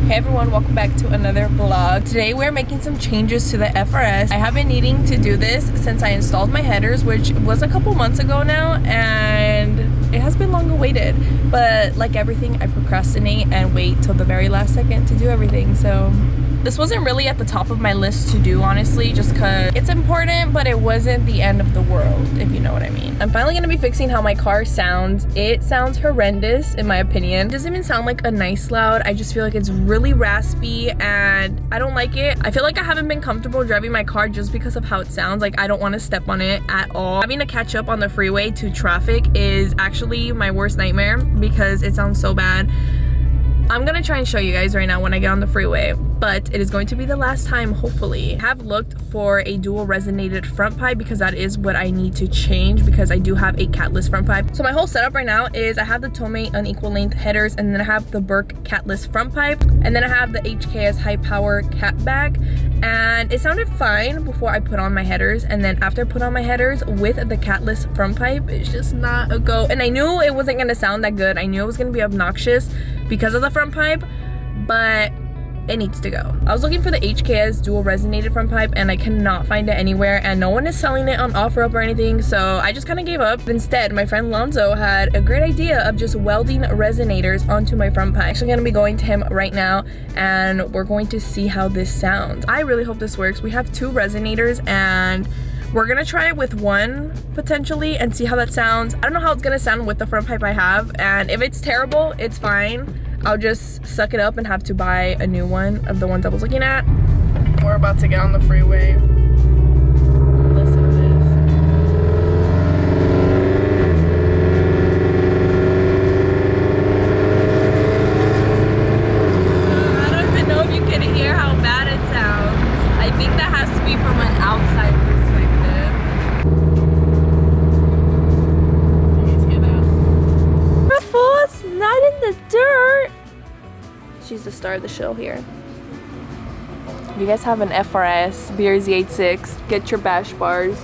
Hey everyone, welcome back to another vlog. Today we're making some changes to the FRS. I have been needing to do this since I installed my headers, which was a couple months ago now, and it has been long awaited. But like everything, I procrastinate and wait till the very last second to do everything. So this wasn't really at the top of my list to do, honestly, just because it's important, but it wasn't the end of the world, if you know what I mean. I'm finally gonna be fixing how my car sounds. It sounds horrendous, in my opinion. It doesn't even sound like a nice loud. I just feel like it's really raspy and I don't like it. I feel like I haven't been comfortable driving my car just because of how it sounds. Like, I don't want to step on it at all. Having to catch up on the freeway to traffic is actually my worst nightmare because it sounds so bad. I'm gonna try and show you guys right now when I get on the freeway, but it is going to be the last time, hopefully. I have looked for a dual resonated front pipe because that is what I need to change because I do have a catless front pipe. So my whole setup right now is I have the Tomei unequal length headers, and then I have the Burke catless front pipe, and then I have the HKS high power cat back. And it sounded fine before I put on my headers, and then after I put on my headers with the catless front pipe, it's just not a go. And I knew it wasn't gonna sound that good. I knew it was gonna be obnoxious because of the front pipe, but it needs to go. I was looking for the HKS dual resonated front pipe and I cannot find it anywhere, and no one is selling it on OfferUp or anything, so I just kind of gave up. Instead, my friend Lonzo had a great idea of just welding resonators onto my front pipe. I'm actually gonna be going to him right now and we're going to see how this sounds. I really hope this works. We have 2 resonators and we're gonna try it with one potentially and see how that sounds. I don't know how it's gonna sound with the front pipe I have, and if it's terrible, it's fine. I'll just suck it up and have to buy a new one of the ones I was looking at. We're about to get on the freeway. Listen to this. I don't even know if you can hear how bad it sounds. I think that has to be from an outside perspective. It's not in the dirt. She's the star of the show here. If you guys have an FRS, BRZ86, get your bash bars.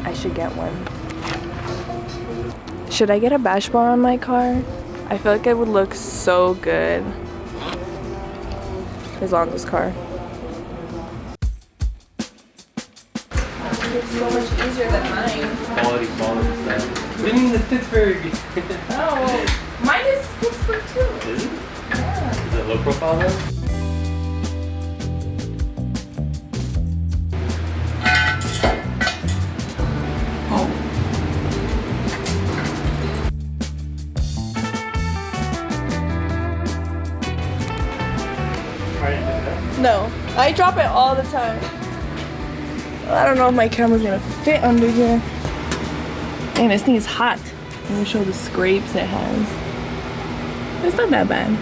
I should get one. Should I get a bash bar on my car? I feel like it would look so good. As long as car. It's so much easier than mine. Quality stuff. What do you mean the Pittsburgh? Oh, mine is Pittsburgh too. Is it? Yeah. Is it low profile though? No, I drop it all the time. I don't know if my camera's gonna fit under here. Dang, this thing is hot. Let me show the scrapes it has. It's not that bad.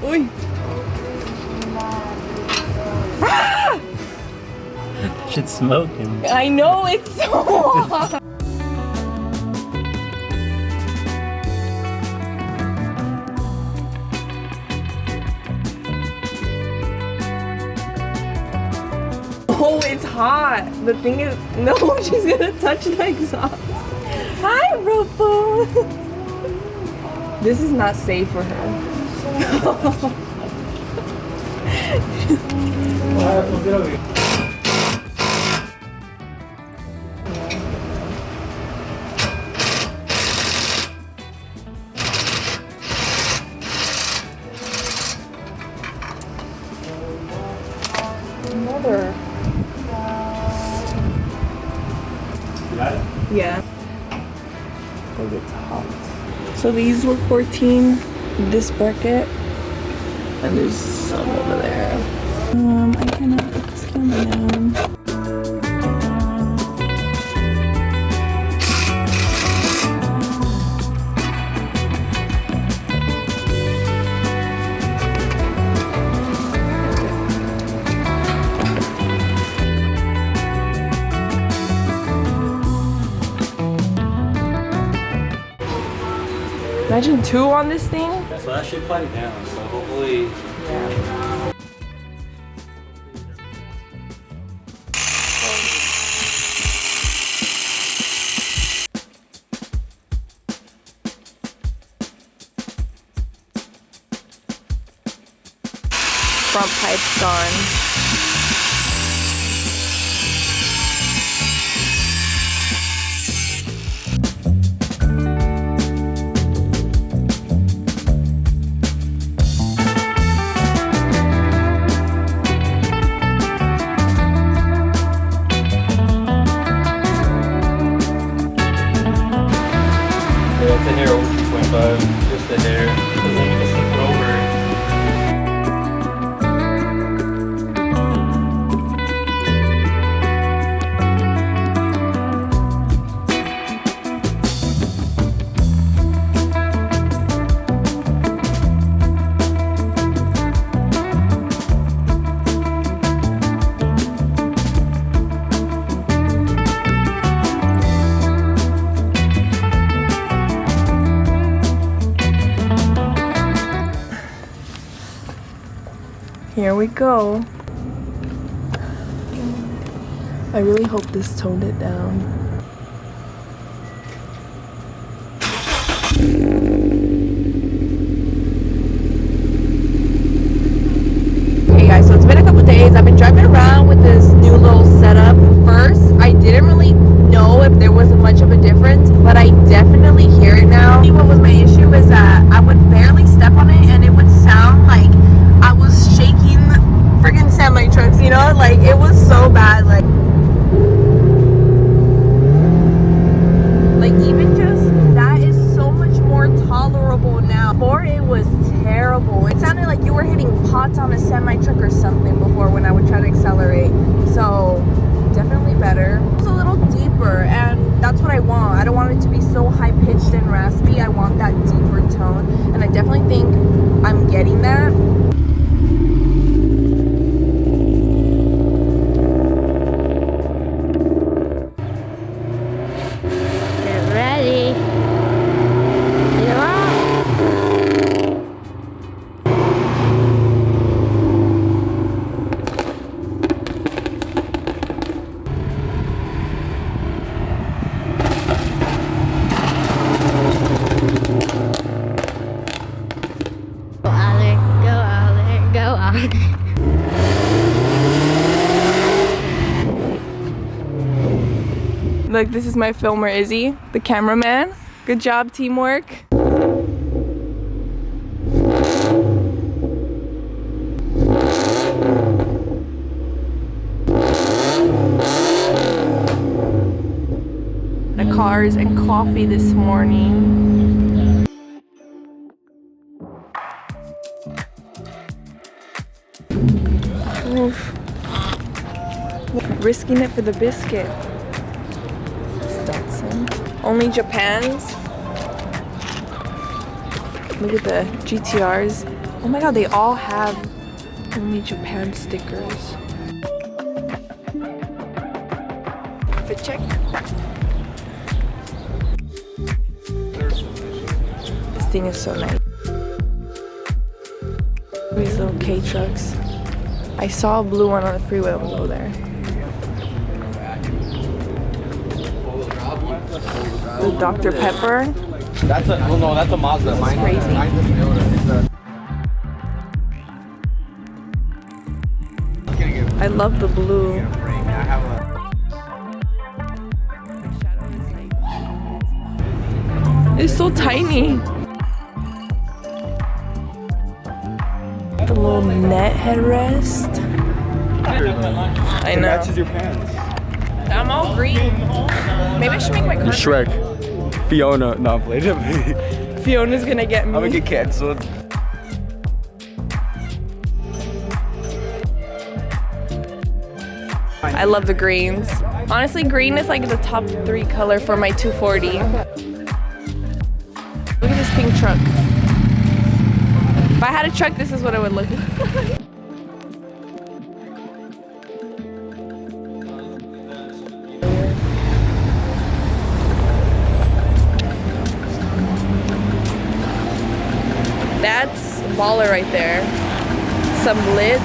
Uy. Ah! Shit's smoking. I know, it's so hot. Oh, it's hot. The thing is, no, she's gonna touch the exhaust. Hi, Ruffle. This is not safe for her. Mother. Yeah. Oh, it's hot. So these were 14 this bracket, and there's some over there. I cannot put this camera down. Imagine 2 on this thing. So that should quiet it down. So hopefully. Yeah. Front pipe's gone. That's a hair over 2.5, just a hair. And then you just flip it over. Here we go. I really hope this toned it down. Hey guys, so it's been a couple days. I've been driving around with this new little setup. First, I didn't really know if there was much of a difference, but I definitely hear it now. What was my issue is that I would barely step on it and it would sound like I was shaking friggin' semi trucks, you know? Like, it was so bad. Like even just that is so much more tolerable now. Before, it was terrible. It sounded like you were hitting pots on a semi truck or something before when I would try to accelerate. So definitely better. It's a little deeper, and that's what I want. I don't want it to be so high pitched and raspy. I want that deeper tone, and I definitely think I'm getting that. Get ready. Yeah. Go out there, go out there, go out there. Look, this is my filmer, Izzy, the cameraman. Good job, teamwork. The cars and coffee this morning. Oof. Risking it for the biscuit. Datsun. Only Japan's. Look at the GTRs. Oh my god, they all have only Japan stickers. Fit check. This thing is so nice. These little K trucks. I saw a blue one on the freeway below there. The Dr. Pepper. That's a no, that's a Mazda. This is crazy. Mine's a Toyota. I love the blue. I have a. It's so tiny. The little net headrest. I know. Matches your pants. I'm all green. Maybe I should make my car. Shrek. Fiona. No, I'm playing. Fiona's gonna get me. I'm gonna get canceled. I love the greens. Honestly, green is like the top 3 color for my 240. Look at this pink truck. If I had a truck, this is what it would look like. baller right there. Some lids.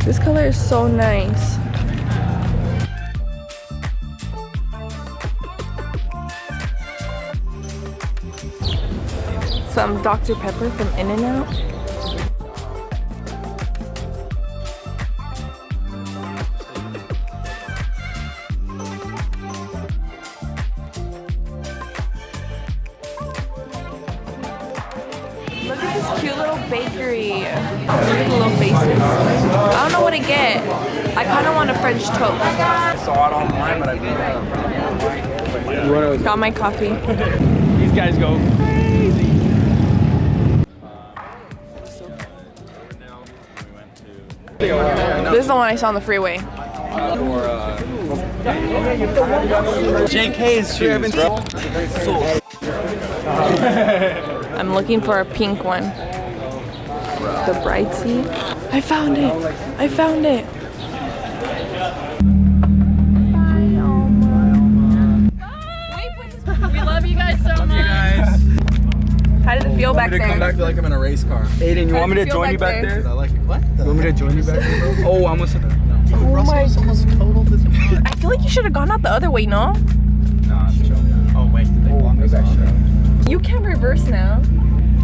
This color is so nice. Some Dr. Pepper from In-N-Out. Look at this cute little bakery. Look at the little faces. I don't know what to get. I kind of want a French toast. Saw it online, but I didn't. Got my coffee. These guys go crazy. This is the one I saw on the freeway. JK's shoes, bro. I'm looking for a pink one. The Bright Sea. I found it. I found it. We love you guys so much. How did it feel back I come back there? feel like I'm in a race car. Aiden, you How want me does to it feel join you back back there? there? I like it. What? You want me to join you back there, bro? Oh, I almost said that. Dude, Russell's almost totaled this amount. I feel like you should have gone out the other way, no? Nah, it's chill. Oh, wait. They blocked us off. You can reverse now.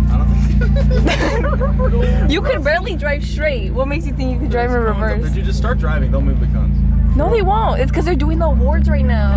I don't think You could barely drive straight. What makes you think you could drive in reverse? If you just start driving, they'll move the cones. No, they won't. It's because they're doing the awards right now.